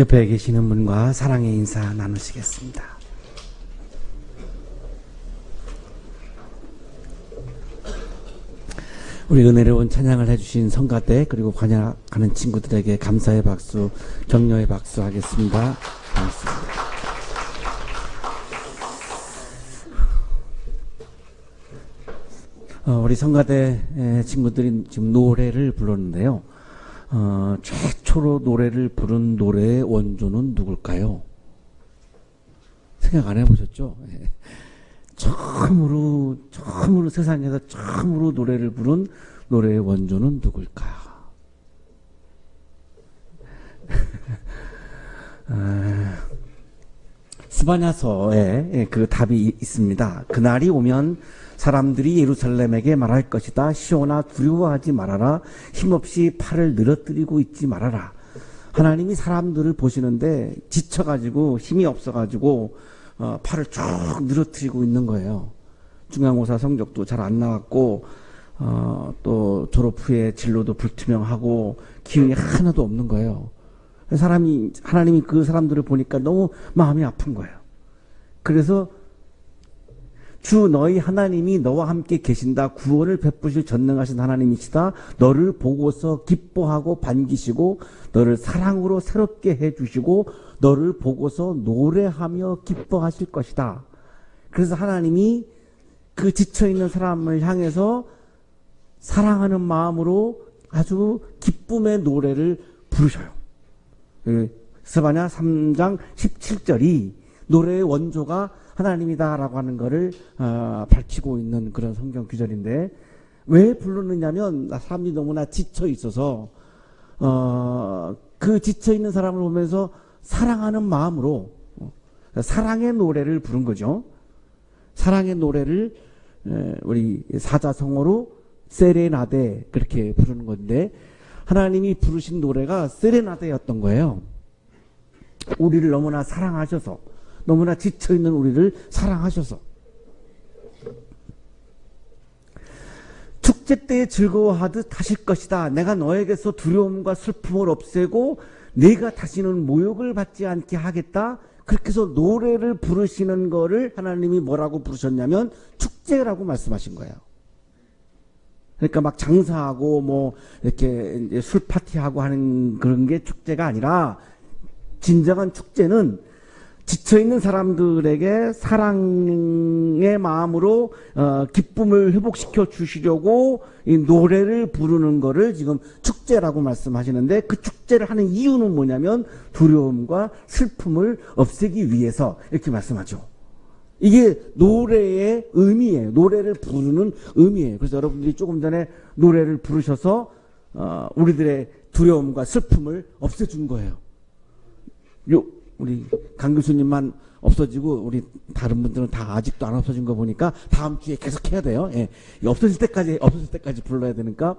옆에 계시는 분과 사랑의 인사 나누시겠습니다. 우리 은혜로운 찬양을 해주신 성가대 그리고 관여하는 친구들에게 감사의 박수, 격려의 박수 하겠습니다. 반갑습니다. 우리 성가대 친구들이 지금 노래를 불렀는데요. 최초로 노래를 부른 노래의 원조는 누굴까요? 생각 안 해보셨죠? 처음으로 세상에서 처음으로 노래를 부른 노래의 원조는 누굴까? 스바냐서에 그 답이 있습니다. 그날이 오면 사람들이 예루살렘에게 말할 것이다. 시온아 두려워하지 말아라. 힘없이 팔을 늘어뜨리고 있지 말아라. 하나님이 사람들을 보시는데 지쳐가지고 힘이 없어가지고 팔을 쭉 늘어뜨리고 있는 거예요. 중간고사 성적도 잘 안 나왔고 또 졸업 후에 진로도 불투명하고 기운이 하나도 없는 거예요. 하나님이 그 사람들을 보니까 너무 마음이 아픈 거예요. 그래서 주 너희 하나님이 너와 함께 계신다. 구원을 베푸실 전능하신 하나님이시다. 너를 보고서 기뻐하고 반기시고 너를 사랑으로 새롭게 해주시고 너를 보고서 노래하며 기뻐하실 것이다. 그래서 하나님이 그 지쳐있는 사람을 향해서 사랑하는 마음으로 아주 기쁨의 노래를 부르셔요. 스바냐 3장 17절이 노래의 원조가 하나님이다라고 하는 것을 밝히고 있는 그런 성경 구절인데, 왜 부르느냐면 사람들이 너무나 지쳐 있어서 그 지쳐 있는 사람을 보면서 사랑하는 마음으로 사랑의 노래를 부른 거죠. 사랑의 노래를 우리 사자성어로 세레나데 그렇게 부르는 건데, 하나님이 부르신 노래가 세레나데였던 거예요. 우리를 너무나 사랑하셔서, 너무나 지쳐있는 우리를 사랑하셔서. 축제 때에 즐거워하듯 하실 것이다. 내가 너에게서 두려움과 슬픔을 없애고 네가 다시는 모욕을 받지 않게 하겠다. 그렇게 해서 노래를 부르시는 거를 하나님이 뭐라고 부르셨냐면 축제라고 말씀하신 거예요. 그러니까 막 장사하고 뭐 이렇게 술 파티하고 하는 그런 게 축제가 아니라, 진정한 축제는 지쳐있는 사람들에게 사랑의 마음으로 기쁨을 회복시켜 주시려고 이 노래를 부르는 거를 지금 축제라고 말씀하시는데, 그 축제를 하는 이유는 뭐냐면 두려움과 슬픔을 없애기 위해서 이렇게 말씀하죠. 이게 노래의 의미예요. 노래를 부르는 의미예요. 그래서 여러분들이 조금 전에 노래를 부르셔서 우리들의 두려움과 슬픔을 없애준 거예요. 우리 강 교수님만 없어지고 우리 다른 분들은 다 아직도 안 없어진 거 보니까 다음 주에 계속 해야 돼요. 예. 없어질 때까지 불러야 되니까.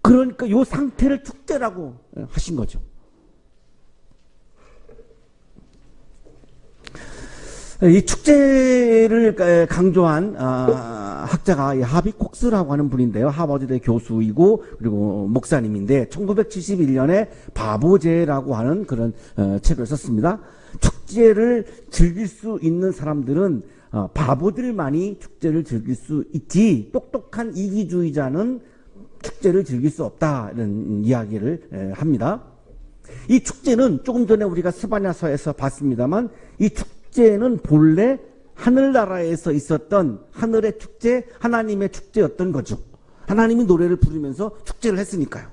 그러니까 요 상태를 축제라고 하신 거죠. 이 축제를 강조한 학자가 하비 콕스라고 하는 분인데요. 하버드대 교수이고 그리고 목사님인데 1971년에 바보제라고 하는 그런 책을 썼습니다. 축제를 즐길 수 있는 사람들은 바보들만이 축제를 즐길 수 있지, 똑똑한 이기주의자는 축제를 즐길 수 없다, 이런 이야기를 합니다. 이 축제는 조금 전에 우리가 스바냐서에서 봤습니다만, 이 축제는 본래 하늘나라에서 있었던 하늘의 축제, 하나님의 축제였던 거죠. 하나님이 노래를 부르면서 축제를 했으니까요.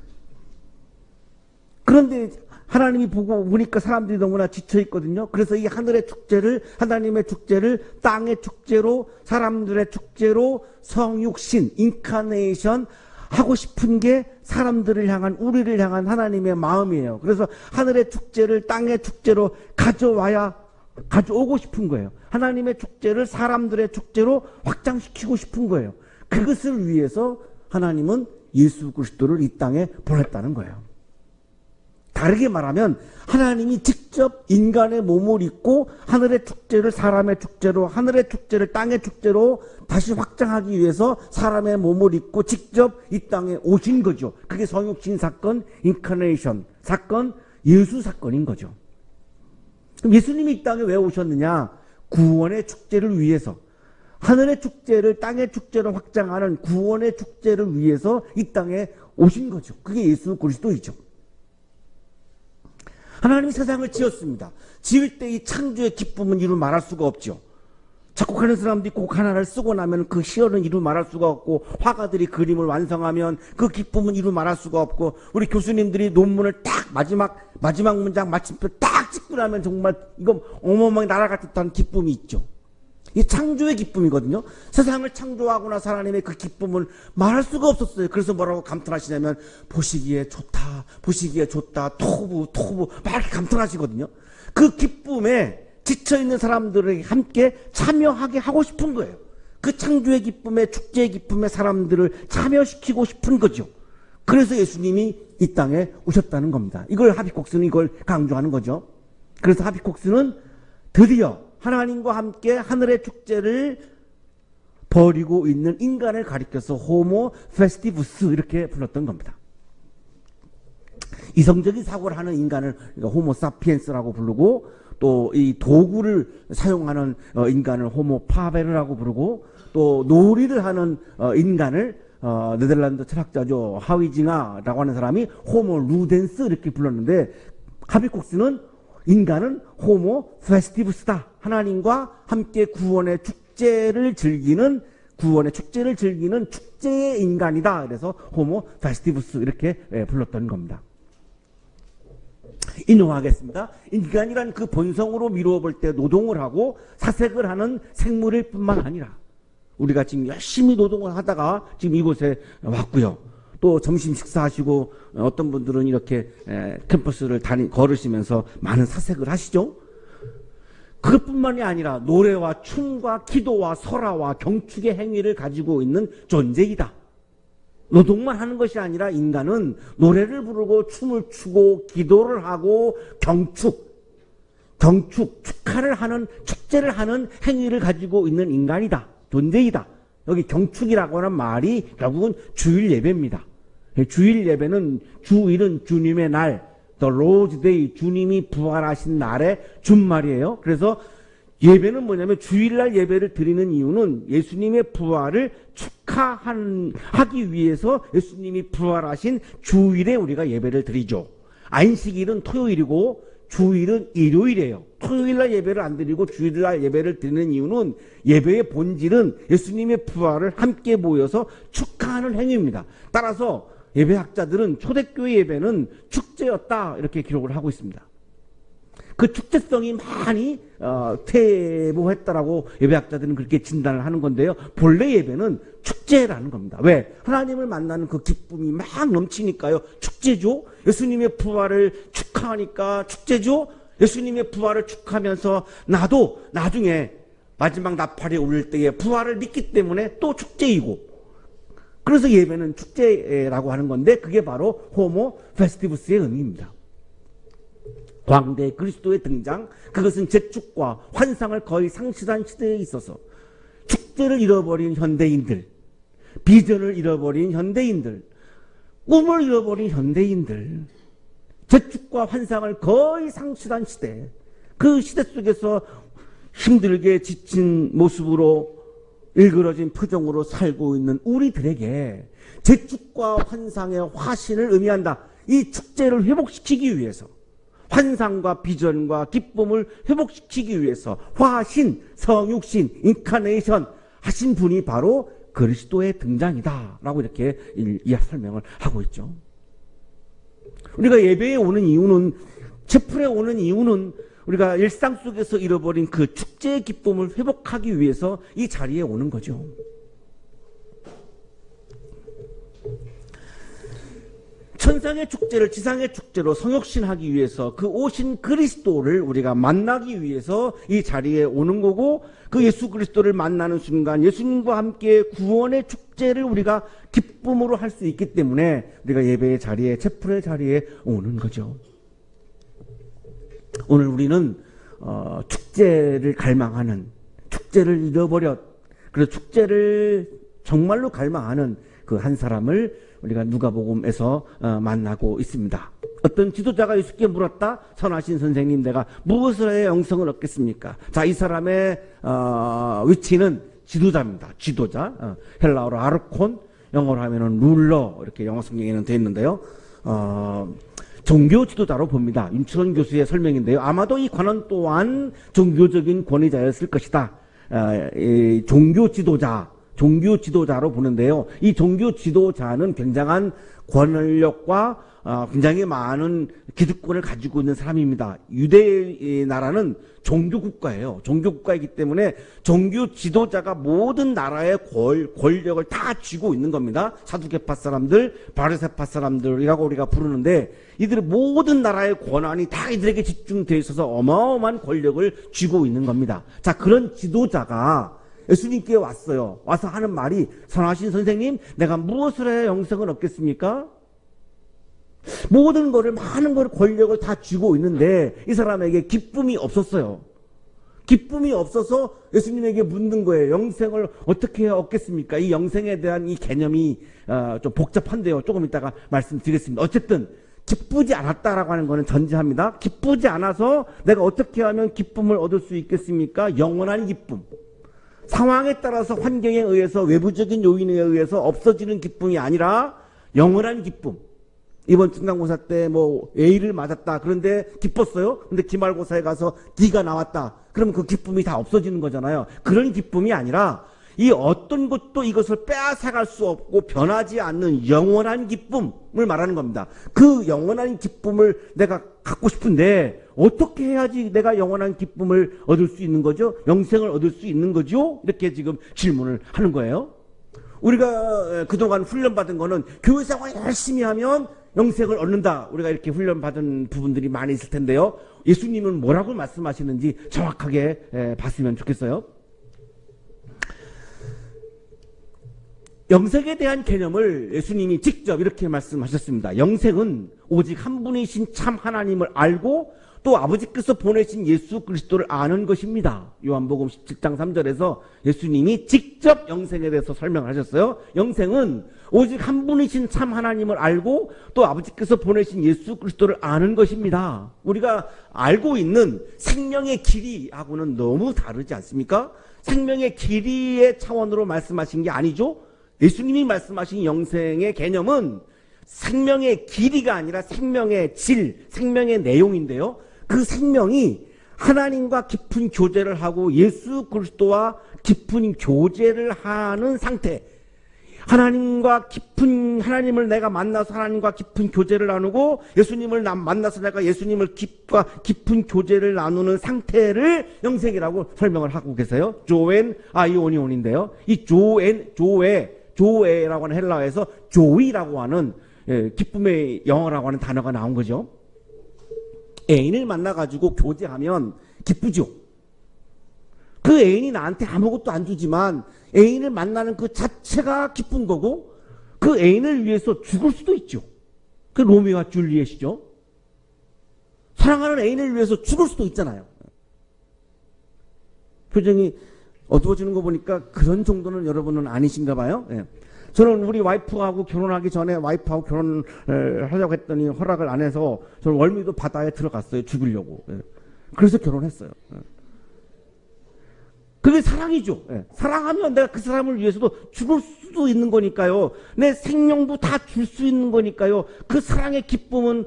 그런데 하나님이 보니까 사람들이 너무나 지쳐있거든요. 그래서 이 하늘의 축제를, 하나님의 축제를 땅의 축제로, 사람들의 축제로 성육신, 인카네이션 하고 싶은 게 사람들을 향한, 우리를 향한 하나님의 마음이에요. 그래서 하늘의 축제를 땅의 축제로 가져오고 싶은 거예요. 하나님의 축제를 사람들의 축제로 확장시키고 싶은 거예요. 그것을 위해서 하나님은 예수 그리스도를 이 땅에 보냈다는 거예요. 다르게 말하면 하나님이 직접 인간의 몸을 입고 하늘의 축제를 사람의 축제로, 하늘의 축제를 땅의 축제로 다시 확장하기 위해서 사람의 몸을 입고 직접 이 땅에 오신 거죠. 그게 성육신 사건, 인카네이션 사건, 예수 사건인 거죠. 그럼 예수님이 이 땅에 왜 오셨느냐? 구원의 축제를 위해서, 하늘의 축제를 땅의 축제로 확장하는 구원의 축제를 위해서 이 땅에 오신 거죠. 그게 예수 그리스도이죠. 하나님이 세상을 지었습니다. 지을 때 이 창조의 기쁨은 이루 말할 수가 없죠. 작곡하는 사람들이 곡 하나를 쓰고 나면 그 시어는 이루 말할 수가 없고, 화가들이 그림을 완성하면 그 기쁨은 이루 말할 수가 없고, 우리 교수님들이 논문을 딱 마지막 문장 마침표 딱 찍고 나면 정말 이거 어마어마하게 날아갈 듯한 기쁨이 있죠. 이 창조의 기쁨이거든요. 세상을 창조하고 나서 하나님의 그 기쁨을 말할 수가 없었어요. 그래서 뭐라고 감탄하시냐면 보시기에 좋다, 보시기에 좋다, 토부 막 이렇게 감탄하시거든요. 그 기쁨에 지쳐있는 사람들에게 함께 참여하게 하고 싶은 거예요. 그 창조의 기쁨에, 축제의 기쁨에 사람들을 참여시키고 싶은 거죠. 그래서 예수님이 이 땅에 오셨다는 겁니다. 이걸 하비콕스는 이걸 강조하는 거죠. 그래서 하비콕스는 드디어 하나님과 함께 하늘의 축제를 벌이고 있는 인간을 가리켜서 호모 페스티부스 이렇게 불렀던 겁니다. 이성적인 사고를 하는 인간을 호모 사피엔스라고 부르고, 또 이 도구를 사용하는 인간을 호모 파베르라고 부르고, 또 놀이를 하는 인간을 네덜란드 철학자죠, 하위징하라고 하는 사람이 호모 루덴스 이렇게 불렀는데, 하비콕스는 인간은 호모 페스티부스다. 하나님과 함께 구원의 축제를 즐기는 축제의 인간이다. 그래서 호모 페스티부스 이렇게 불렀던 겁니다. 인용하겠습니다. 인간이란 그 본성으로 미루어 볼 때 노동을 하고 사색을 하는 생물일 뿐만 아니라, 우리가 지금 열심히 노동을 하다가 지금 이곳에 왔고요. 또 점심 식사하시고 어떤 분들은 이렇게 캠퍼스를 걸으시면서 많은 사색을 하시죠. 그것뿐만이 아니라 노래와 춤과 기도와 설화와 경축의 행위를 가지고 있는 존재이다. 노동만 하는 것이 아니라 인간은 노래를 부르고 춤을 추고 기도를 하고 축하를 하는, 축제를 하는 행위를 가지고 있는 인간이다. 존재이다. 여기 경축이라고 하는 말이 결국은 주일 예배입니다. 주일 예배는, 주일은 주님의 날, The Lord's Day, 주님이 부활하신 날의 준말이에요. 그래서 예배는 뭐냐면, 주일날 예배를 드리는 이유는 예수님의 부활을 축하하기 위해서 예수님이 부활하신 주일에 우리가 예배를 드리죠. 안식일은 토요일이고 주일은 일요일이에요. 토요일날 예배를 안 드리고 주일날 예배를 드리는 이유는 예배의 본질은 예수님의 부활을 함께 모여서 축하하는 행위입니다. 따라서 예배학자들은 초대교회 예배는 축제였다 이렇게 기록을 하고 있습니다. 그 축제성이 많이 퇴보했다라고 예배학자들은 그렇게 진단을 하는 건데요. 본래 예배는 축제라는 겁니다. 왜? 하나님을 만나는 그 기쁨이 막 넘치니까요. 축제죠. 예수님의 부활을 축하하니까 축제죠. 예수님의 부활을 축하하면서 나도 나중에 마지막 나팔이 울릴 때에 부활을 믿기 때문에 또 축제이고, 그래서 예배는 축제라고 하는 건데, 그게 바로 호모 페스티부스의 의미입니다. 광대 그리스도의 등장, 그것은 재축과 환상을 거의 상실한 시대에 있어서 축제를 잃어버린 현대인들, 비전을 잃어버린 현대인들, 꿈을 잃어버린 현대인들, 재축과 환상을 거의 상실한 시대, 그 시대 속에서 힘들게 지친 모습으로 일그러진 표정으로 살고 있는 우리들에게 재축과 환상의 화신을 의미한다. 이 축제를 회복시키기 위해서, 환상과 비전과 기쁨을 회복시키기 위해서 화신, 성육신, 인카네이션 하신 분이 바로 그리스도의 등장이다 라고 이렇게 설명을 하고 있죠. 우리가 예배에 오는 이유는, 채플에 오는 이유는 우리가 일상 속에서 잃어버린 그 축제의 기쁨을 회복하기 위해서 이 자리에 오는 거죠. 천상의 축제를 지상의 축제로 성육신하기 위해서, 그 오신 그리스도를 우리가 만나기 위해서 이 자리에 오는 거고, 그 예수 그리스도를 만나는 순간 예수님과 함께 구원의 축제를 우리가 기쁨으로 할 수 있기 때문에 우리가 예배의 자리에, 채플의 자리에 오는 거죠. 오늘 우리는 축제를 갈망하는, 축제를 잃어버렸, 그래서 축제를 정말로 갈망하는 그 한 사람을 우리가 누가복음에서 만나고 있습니다. 어떤 지도자가 예수께 물었다. 선하신 선생님, 내가 무엇을 해야 영생을 얻겠습니까? 자, 이 사람의 위치는 지도자입니다. 지도자. 헬라어로 아르콘, 영어로 하면은 룰러, 이렇게 영어 성경에는 되어 있는데요. 종교 지도자로 봅니다. 윤철원 교수의 설명인데요. 아마도 이 관원 또한 종교적인 권위자였을 것이다. 이 종교 지도자로 보는데요. 이 종교 지도자는 굉장한 권력과 굉장히 많은 기득권을 가지고 있는 사람입니다. 유대 나라는 종교국가예요. 종교국가이기 때문에 종교 지도자가 모든 나라의 권력을 다 쥐고 있는 겁니다. 사두개파 사람들, 바리새파 사람들이라고 우리가 부르는데 이들의 모든 나라의 권한이 다 이들에게 집중되어 있어서 어마어마한 권력을 쥐고 있는 겁니다. 자, 그런 지도자가 예수님께 왔어요. 와서 하는 말이, 선하신 선생님, 내가 무엇을 해야 영생을 얻겠습니까? 모든 거를, 많은 거를, 권력을 다 쥐고 있는데 이 사람에게 기쁨이 없었어요. 기쁨이 없어서 예수님에게 묻는 거예요. 영생을 어떻게 해야 얻겠습니까? 이 영생에 대한 이 개념이 좀 복잡한데요. 조금 이따가 말씀드리겠습니다. 어쨌든 기쁘지 않았다라고 하는 거는 전제합니다. 기쁘지 않아서 내가 어떻게 하면 기쁨을 얻을 수 있겠습니까? 영원한 기쁨. 상황에 따라서, 환경에 의해서, 외부적인 요인에 의해서 없어지는 기쁨이 아니라 영원한 기쁨. 이번 중간고사 때 뭐 A를 맞았다. 그런데 기뻤어요. 근데 기말고사에 가서 D가 나왔다. 그러면 그 기쁨이 다 없어지는 거잖아요. 그런 기쁨이 아니라 이 어떤 것도 이것을 빼앗아갈 수 없고 변하지 않는 영원한 기쁨을 말하는 겁니다. 그 영원한 기쁨을 내가 갖고 싶은데 어떻게 해야지 내가 영원한 기쁨을 얻을 수 있는 거죠? 영생을 얻을 수 있는 거죠? 이렇게 지금 질문을 하는 거예요. 우리가 그동안 훈련받은 거는 교회 생활 열심히 하면 영생을 얻는다. 우리가 이렇게 훈련받은 부분들이 많이 있을 텐데요. 예수님은 뭐라고 말씀하시는지 정확하게 봤으면 좋겠어요. 영생에 대한 개념을 예수님이 직접 이렇게 말씀하셨습니다. 영생은 오직 한 분이신 참 하나님을 알고 또 아버지께서 보내신 예수 그리스도를 아는 것입니다. 요한복음 17장 3절에서 예수님이 직접 영생에 대해서 설명을 하셨어요. 영생은 오직 한 분이신 참 하나님을 알고 또 아버지께서 보내신 예수 그리스도를 아는 것입니다. 우리가 알고 있는 생명의 길이하고는 너무 다르지 않습니까? 생명의 길이의 차원으로 말씀하신 게 아니죠. 예수님이 말씀하신 영생의 개념은 생명의 길이가 아니라 생명의 질, 생명의 내용인데요. 그 생명이 하나님과 깊은 교제를 하고 예수 그리스도와 깊은 교제를 하는 상태. 하나님을 내가 만나서 하나님과 깊은 교제를 나누고 예수님을 만나서 내가 예수님을 깊은 교제를 나누는 상태를 영생이라고 설명을 하고 계세요. 조엔 아이오니온인데요. 이 조에라고 하는 헬라어에서 조이라고 하는 기쁨의 영어라고 하는 단어가 나온 거죠. 애인을 만나가지고 교제하면 기쁘죠. 그 애인이 나한테 아무것도 안 주지만 애인을 만나는 그 자체가 기쁜 거고 그 애인을 위해서 죽을 수도 있죠. 그 로미오와 줄리엣이죠. 사랑하는 애인을 위해서 죽을 수도 있잖아요. 표정이 어두워지는 거 보니까 그런 정도는 여러분은 아니신가 봐요. 예. 저는 우리 와이프하고 결혼하기 전에 와이프하고 결혼을 하려고 했더니 허락을 안 해서 저는 월미도 바다에 들어갔어요. 죽으려고. 예. 그래서 결혼했어요. 예. 그게 사랑이죠. 예. 사랑하면 내가 그 사람을 위해서도 죽을 수도 있는 거니까요. 내 생명도 다 줄 수 있는 거니까요. 그 사랑의 기쁨은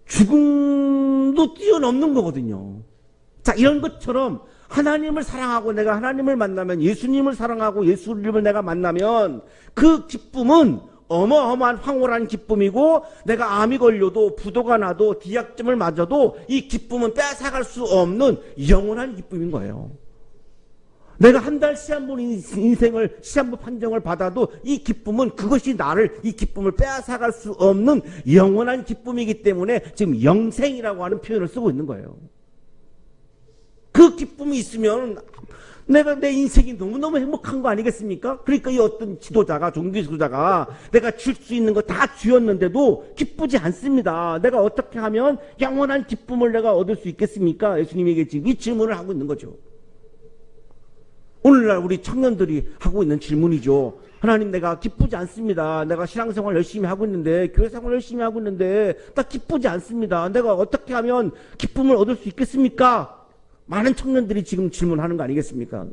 죽음도 뛰어넘는 거거든요. 자, 이런 것처럼 하나님을 사랑하고 내가 하나님을 만나면 예수님을 사랑하고 예수님을 내가 만나면 그 기쁨은 어마어마한 황홀한 기쁨이고 내가 암이 걸려도 부도가 나도 디약점을 맞아도 이 기쁨은 뺏어갈 수 없는 영원한 기쁨인 거예요. 내가 한 달 시한부 인생을 시한부 판정을 받아도 이 기쁨은 그것이 나를 이 기쁨을 빼앗아갈 수 없는 영원한 기쁨이기 때문에 지금 영생이라고 하는 표현을 쓰고 있는 거예요. 그 기쁨이 있으면 내가 내 인생이 너무너무 행복한 거 아니겠습니까? 그러니까 이 어떤 지도자가, 종교 지도자가 내가 줄 수 있는 거 다 쥐었는데도 기쁘지 않습니다. 내가 어떻게 하면 영원한 기쁨을 내가 얻을 수 있겠습니까? 예수님에게 지금 이 질문을 하고 있는 거죠. 오늘날 우리 청년들이 하고 있는 질문이죠. 하나님 내가 기쁘지 않습니다. 내가 신앙생활 열심히 하고 있는데 교회생활 열심히 하고 있는데 딱 기쁘지 않습니다. 내가 어떻게 하면 기쁨을 얻을 수 있겠습니까? 많은 청년들이 지금 질문하는 거 아니겠습니까?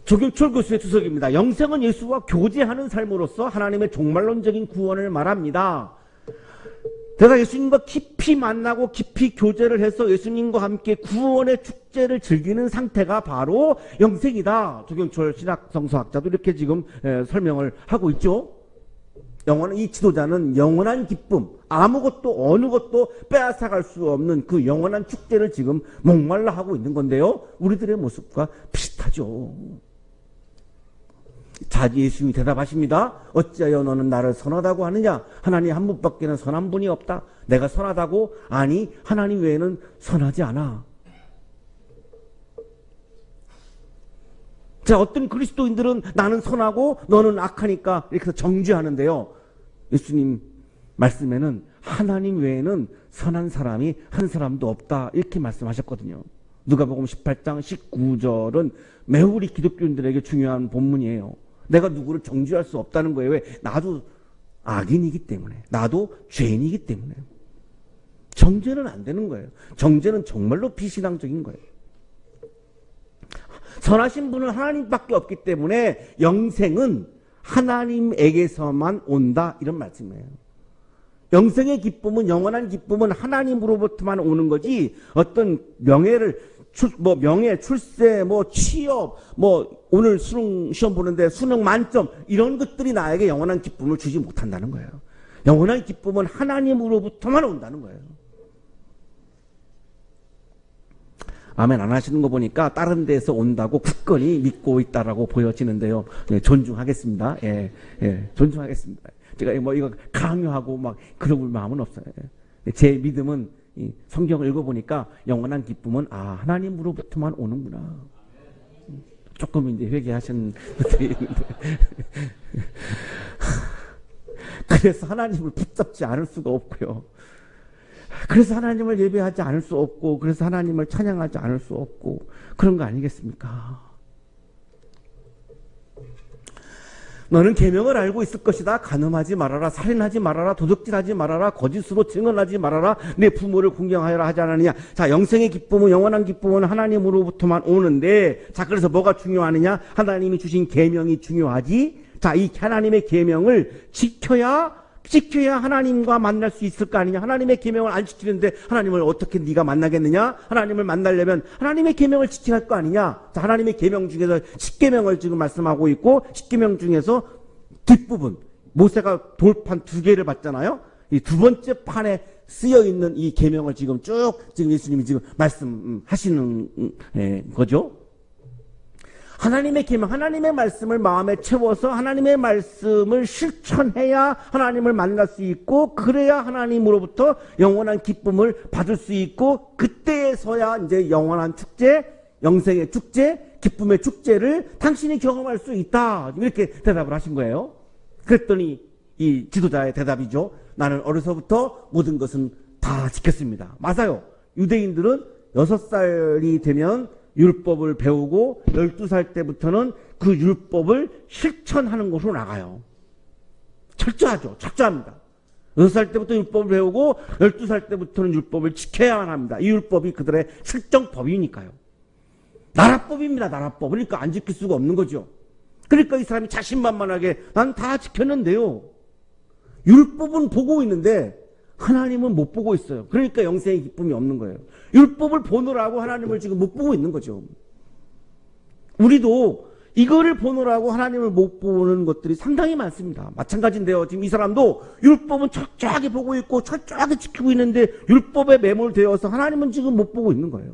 조경철 교수의 주석입니다. 영생은 예수와 교제하는 삶으로서 하나님의 종말론적인 구원을 말합니다. 내가 예수님과 깊이 만나고 깊이 교제를 해서 예수님과 함께 구원의 축제를 즐기는 상태가 바로 영생이다. 조경철 신학성서학자도 이렇게 지금 설명을 하고 있죠. 이 지도자는 영원한 기쁨, 아무것도 어느 것도 빼앗아갈 수 없는 그 영원한 축제를 지금 목말라 하고 있는 건데요. 우리들의 모습과 비슷하죠. 자, 예수님이 대답하십니다. 어찌하여 너는 나를 선하다고 하느냐? 하나님 한 분밖에는 선한 분이 없다. 내가 선하다고? 아니, 하나님 외에는 선하지 않아. 자, 어떤 그리스도인들은 나는 선하고 너는 악하니까 이렇게 해서 정죄하는데요. 예수님 말씀에는 하나님 외에는 선한 사람이 한 사람도 없다. 이렇게 말씀하셨거든요. 누가복음 18장 19절은 매우 우리 기독교인들에게 중요한 본문이에요. 내가 누구를 정죄할 수 없다는 거예요. 왜? 나도 악인이기 때문에. 나도 죄인이기 때문에. 정죄는 안 되는 거예요. 정죄는 정말로 비신앙적인 거예요. 선하신 분은 하나님밖에 없기 때문에 영생은 하나님에게서만 온다. 이런 말씀이에요. 영생의 기쁨은, 영원한 기쁨은 하나님으로부터만 오는 거지, 어떤 명예, 출세, 취업, 오늘 수능 시험 보는데 수능 만점, 이런 것들이 나에게 영원한 기쁨을 주지 못한다는 거예요. 영원한 기쁨은 하나님으로부터만 온다는 거예요. 아멘 안 하시는 거 보니까 다른 데서 온다고 굳건히 믿고 있다라고 보여지는데요. 네, 존중하겠습니다. 존중하겠습니다. 제가 이거 강요하고 그러고 마음은 없어요. 제 믿음은 성경을 읽어보니까 영원한 기쁨은 하나님으로부터만 오는구나. 조금 이제 회개하신 분들이 있는데 그래서 하나님을 붙잡지 않을 수가 없고요. 그래서 하나님을 예배하지 않을 수 없고, 그래서 하나님을 찬양하지 않을 수 없고, 그런 거 아니겠습니까? 너는 계명을 알고 있을 것이다. 간음하지 말아라, 살인하지 말아라, 도둑질하지 말아라, 거짓으로 증언하지 말아라, 내 부모를 공경하여라 하지 않았느냐. 자, 영생의 기쁨은, 영원한 기쁨은 하나님으로부터만 오는데, 자, 그래서 뭐가 중요하느냐? 하나님이 주신 계명이 중요하지. 자, 이 하나님의 계명을 지켜야 하나님과 만날 수 있을 거 아니냐. 하나님의 계명을 안 지키는데 하나님을 어떻게 네가 만나겠느냐. 하나님을 만나려면 하나님의 계명을 지켜야 할 거 아니냐. 자, 하나님의 계명 중에서 10계명을 지금 말씀하고 있고, 10계명 중에서 뒷부분, 모세가 돌판 2개를 받잖아요. 이 두 번째 판에 쓰여 있는 이 계명을 지금 예수님이 지금 말씀하시는 거죠. 하나님의 계명, 하나님의 말씀을 마음에 채워서 하나님의 말씀을 실천해야 하나님을 만날 수 있고, 그래야 하나님으로부터 영원한 기쁨을 받을 수 있고, 그때에서야 이제 영원한 축제, 영생의 축제, 기쁨의 축제를 당신이 경험할 수 있다. 이렇게 대답을 하신 거예요. 그랬더니 이 지도자의 대답이죠. 나는 어려서부터 모든 것은 다 지켰습니다. 맞아요. 유대인들은 6살이 되면 율법을 배우고 12살 때부터는 그 율법을 실천하는 곳으로 나가요. 철저하죠. 철저합니다. 6살 때부터 율법을 배우고 12살 때부터는 율법을 지켜야만 합니다. 이 율법이 그들의 실정법이니까요. 나라법입니다. 나라법. 그러니까 안 지킬 수가 없는 거죠. 그러니까 이 사람이 자신만만하게 난 다 지켰는데요. 율법은 보고 있는데 하나님은 못 보고 있어요. 그러니까 영생의 기쁨이 없는 거예요. 율법을 보느라고 하나님을 지금 못 보고 있는 거죠. 우리도 이거를 보느라고 하나님을 못 보는 것들이 상당히 많습니다. 마찬가지인데요. 지금 이 사람도 율법은 철저하게 보고 있고 철저하게 지키고 있는데 율법에 매몰되어서 하나님은 지금 못 보고 있는 거예요.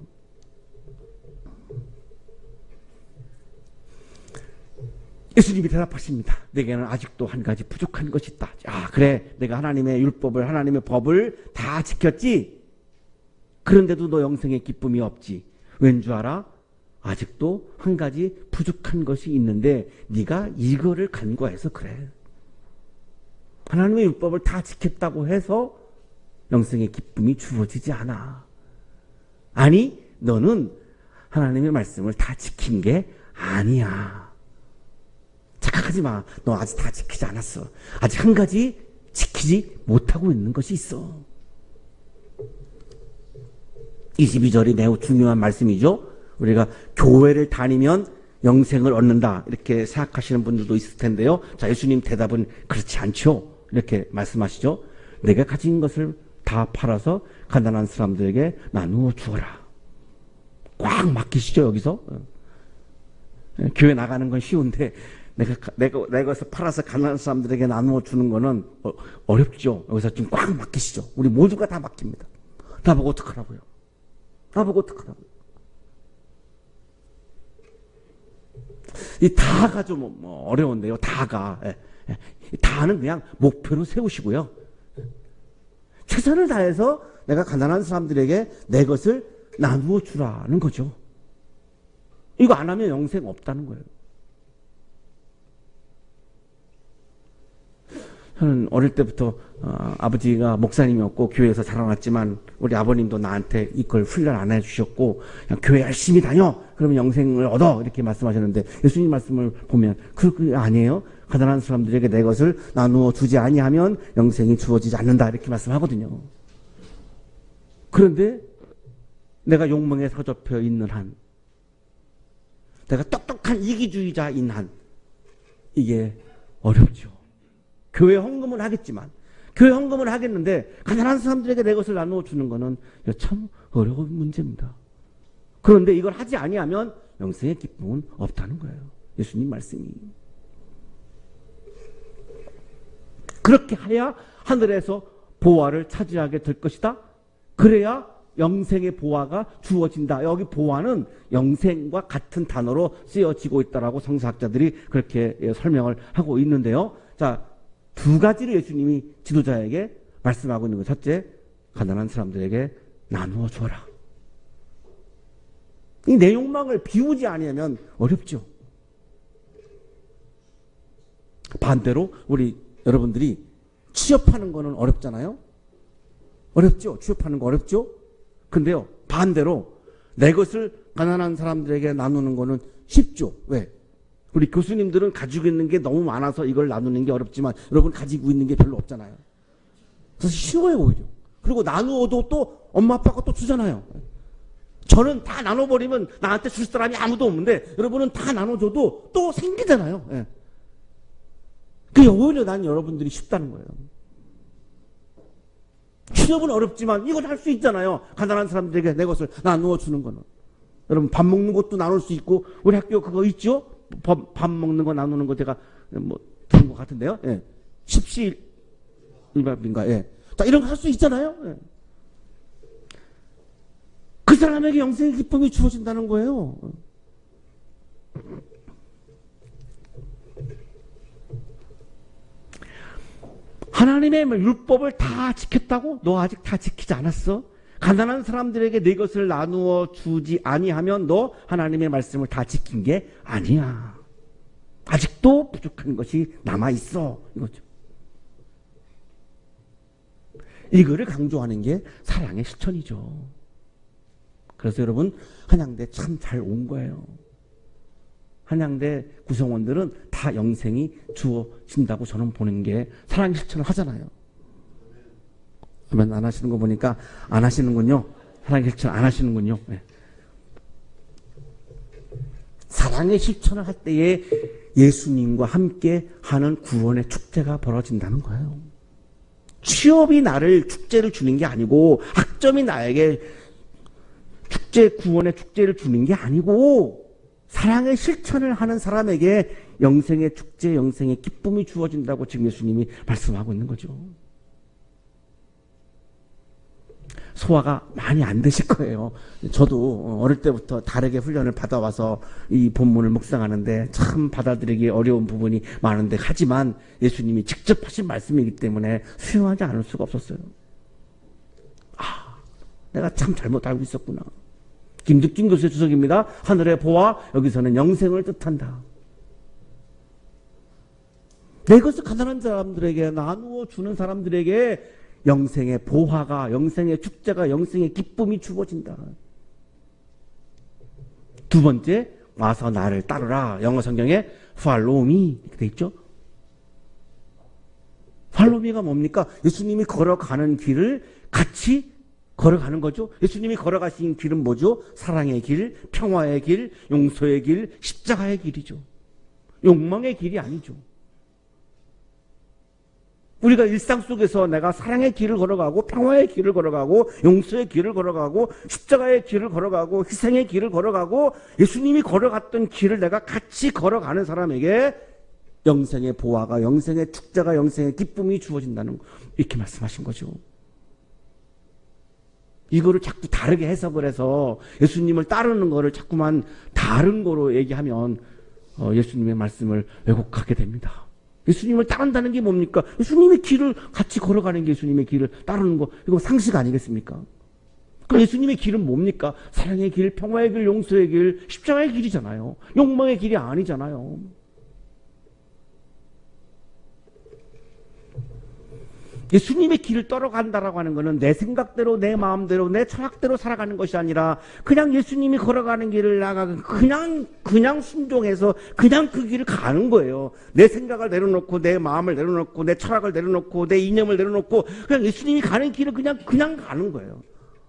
예수님이 대답하십니다. 내게는 아직도 한 가지 부족한 것이 있다. 그래, 내가 하나님의 율법을, 하나님의 법을 다 지켰지. 그런데도 너 영생의 기쁨이 없지. 왠 줄 알아? 아직도 한 가지 부족한 것이 있는데 네가 이거를 간과해서 그래. 하나님의 율법을 다 지켰다고 해서 영생의 기쁨이 주어지지 않아. 아니, 너는 하나님의 말씀을 다 지킨 게 아니야. 착각하지 마. 너 아직 다 지키지 않았어. 아직 한 가지 지키지 못하고 있는 것이 있어. 22절이 매우 중요한 말씀이죠. 우리가 교회를 다니면 영생을 얻는다 이렇게 생각하시는 분들도 있을 텐데요. 자, 예수님 대답은 그렇지 않죠. 이렇게 말씀하시죠. 내가 가진 것을 다 팔아서 가난한 사람들에게 나누어 주어라. 꽉 맡기시죠, 여기서. 교회 나가는 건 쉬운데 내가 것을 팔아서 가난한 사람들에게 나누어 주는 거는 어렵죠. 여기서 좀 꽉 맡기시죠. 우리 모두가 다 맡깁니다. 나보고 어떡하라고요? 나보고 어떡하라고요? 이 다가 좀 어려운데요. 다가. 다는 그냥 목표로 세우시고요. 최선을 다해서 내가 가난한 사람들에게 내 것을 나누어 주라는 거죠. 이거 안 하면 영생 없다는 거예요. 저는 어릴 때부터 아버지가 목사님이었고 교회에서 자라났지만 우리 아버님도 나한테 이걸 훈련 안 해주셨고 그냥 교회 열심히 다녀 그러면 영생을 얻어 이렇게 말씀하셨는데 예수님 말씀을 보면 그게 아니에요. 가난한 사람들에게 내 것을 나누어 주지 아니하면 영생이 주어지지 않는다 이렇게 말씀하거든요. 그런데 내가 욕망에 사로잡혀 있는 한, 내가 똑똑한 이기주의자인 한 이게 어렵죠. 교회 헌금을 하겠지만, 교회 헌금을 하겠는데 가난한 사람들에게 내 것을 나누어 주는 것은 참 어려운 문제입니다. 그런데 이걸 하지 아니하면 영생의 기쁨은 없다는 거예요. 예수님 말씀이. 그렇게 해야 하늘에서 보화를 차지하게 될 것이다. 그래야 영생의 보화가 주어진다. 여기 보화는 영생과 같은 단어로 쓰여지고 있다라고 성서학자들이 그렇게 설명을 하고 있는데요. 자, 두 가지를 예수님이 지도자에게 말씀하고 있는 것. 첫째, 가난한 사람들에게 나누어 줘라. 이 내 욕망을 비우지 않으면 어렵죠. 반대로 우리 여러분들이 취업하는 거는 어렵잖아요. 어렵죠. 취업하는 거 어렵죠. 근데요, 반대로 내 것을 가난한 사람들에게 나누는 거는 쉽죠. 왜? 우리 교수님들은 가지고 있는 게 너무 많아서 이걸 나누는 게 어렵지만 여러분 가지고 있는 게 별로 없잖아요. 그래서 쉬워요, 오히려. 그리고 나누어도 또 엄마 아빠가 또 주잖아요. 저는 다 나눠버리면 나한테 줄 사람이 아무도 없는데 여러분은 다 나눠줘도 또 생기잖아요. 예. 그게 오히려 난 여러분들이 쉽다는 거예요. 취업은 어렵지만 이걸 할 수 있잖아요. 가난한 사람들에게 내 것을 나누어 주는 거는. 여러분 밥 먹는 것도 나눌 수 있고 우리 학교 그거 있죠? 밥 먹는 거 나누는 거 제가 뭐 들은 것 같은데요. 예. 십시일밥인가. 예. 자, 이런 거 할 수 있잖아요. 예. 그 사람에게 영생의 기쁨이 주어진다는 거예요. 하나님의 율법을 다 지켰다고? 너 아직 다 지키지 않았어? 가난한 사람들에게 내 것을 나누어 주지 아니하면 너 하나님의 말씀을 다 지킨 게 아니야. 아직도 부족한 것이 남아있어. 이거죠. 이거를 강조하는 게 사랑의 실천이죠. 그래서 여러분 한양대 참 잘 온 거예요. 한양대 구성원들은 다 영생이 주어진다고 저는 보는 게 사랑의 실천을 하잖아요. 그러면 안 하시는 거 보니까 안 하시는군요. 사랑의 실천 안 하시는군요. 네. 사랑의 실천을 할 때에 예수님과 함께 하는 구원의 축제가 벌어진다는 거예요. 취업이 나를 축제를 주는 게 아니고 학점이 나에게 축제, 구원의 축제를 주는 게 아니고 사랑의 실천을 하는 사람에게 영생의 축제, 영생의 기쁨이 주어진다고 지금 예수님이 말씀하고 있는 거죠. 소화가 많이 안 되실 거예요. 저도 어릴 때부터 다르게 훈련을 받아와서 이 본문을 묵상하는데 참 받아들이기 어려운 부분이 많은데 하지만 예수님이 직접 하신 말씀이기 때문에 수용하지 않을 수가 없었어요. 아, 내가 참 잘못 알고 있었구나. 김득진 교수의 주석입니다. 하늘의 보화, 여기서는 영생을 뜻한다. 내 것을 가난한 사람들에게 나누어 주는 사람들에게 영생의 보화가, 영생의 축제가, 영생의 기쁨이 주어진다. 두 번째, 와서 나를 따르라. 영어 성경에 follow me 이렇게 돼 있죠. follow me가 뭡니까? 예수님이 걸어가는 길을 같이 걸어가는 거죠. 예수님이 걸어가신 길은 뭐죠? 사랑의 길, 평화의 길, 용서의 길, 십자가의 길이죠. 욕망의 길이 아니죠. 우리가 일상 속에서 내가 사랑의 길을 걸어가고 평화의 길을 걸어가고 용서의 길을 걸어가고 십자가의 길을 걸어가고 희생의 길을 걸어가고 예수님이 걸어갔던 길을 내가 같이 걸어가는 사람에게 영생의 보화가, 영생의 축제가, 영생의 기쁨이 주어진다는 거, 이렇게 말씀하신 거죠. 이거를 자꾸 다르게 해석을 해서 예수님을 따르는 거를 자꾸만 다른 거로 얘기하면 예수님의 말씀을 왜곡하게 됩니다. 예수님을 따른다는 게 뭡니까? 예수님의 길을 같이 걸어가는 게 예수님의 길을 따르는 거, 이거 상식 아니겠습니까? 그럼 예수님의 길은 뭡니까? 사랑의 길, 평화의 길, 용서의 길, 십자가의 길이잖아요. 욕망의 길이 아니잖아요. 예수님의 길을 따라간다라고 하는 것은 내 생각대로, 내 마음대로, 내 철학대로 살아가는 것이 아니라 그냥 예수님이 걸어가는 길을 나가고 그냥 순종해서 그냥 그 길을 가는 거예요. 내 생각을 내려놓고, 내 마음을 내려놓고, 내 철학을 내려놓고, 내 이념을 내려놓고 그냥 예수님이 가는 길을 그냥 가는 거예요.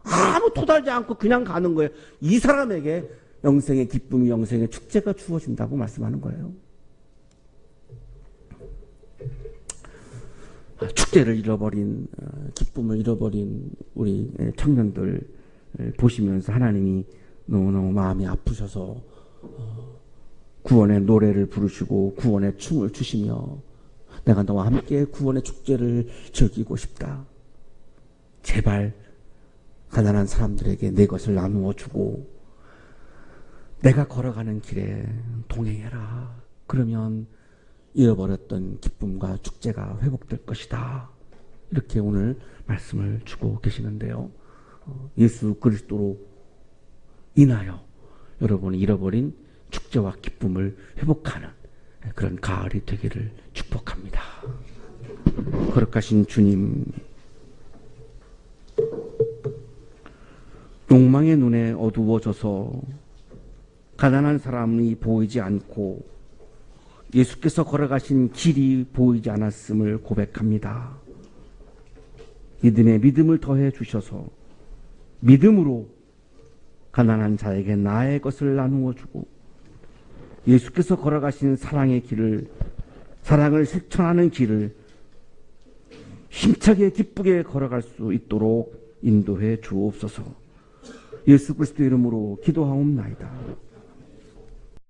아무 토달지 않고 그냥 가는 거예요. 이 사람에게 영생의 기쁨이, 영생의 축제가 주어진다고 말씀하는 거예요. 축제를 잃어버린, 기쁨을 잃어버린 우리 청년들 보시면서 하나님이 너무너무 마음이 아프셔서 구원의 노래를 부르시고 구원의 춤을 추시며 내가 너와 함께 구원의 축제를 즐기고 싶다. 제발 가난한 사람들에게 내 것을 나누어 주고 내가 걸어가는 길에 동행해라. 그러면 잃어버렸던 기쁨과 축제가 회복될 것이다. 이렇게 오늘 말씀을 주고 계시는데요. 예수 그리스도로 인하여 여러분이 잃어버린 축제와 기쁨을 회복하는 그런 가을이 되기를 축복합니다. 거룩하신 주님, 욕망의 눈에 어두워져서 가난한 사람이 보이지 않고 예수께서 걸어가신 길이 보이지 않았음을 고백합니다. 믿음에 믿음을 더해 주셔서 믿음으로 가난한 자에게 나의 것을 나누어 주고 예수께서 걸어가신 사랑의 길을, 사랑을 실천하는 길을 힘차게 기쁘게 걸어갈 수 있도록 인도해 주옵소서. 예수 그리스도 이름으로 기도하옵나이다.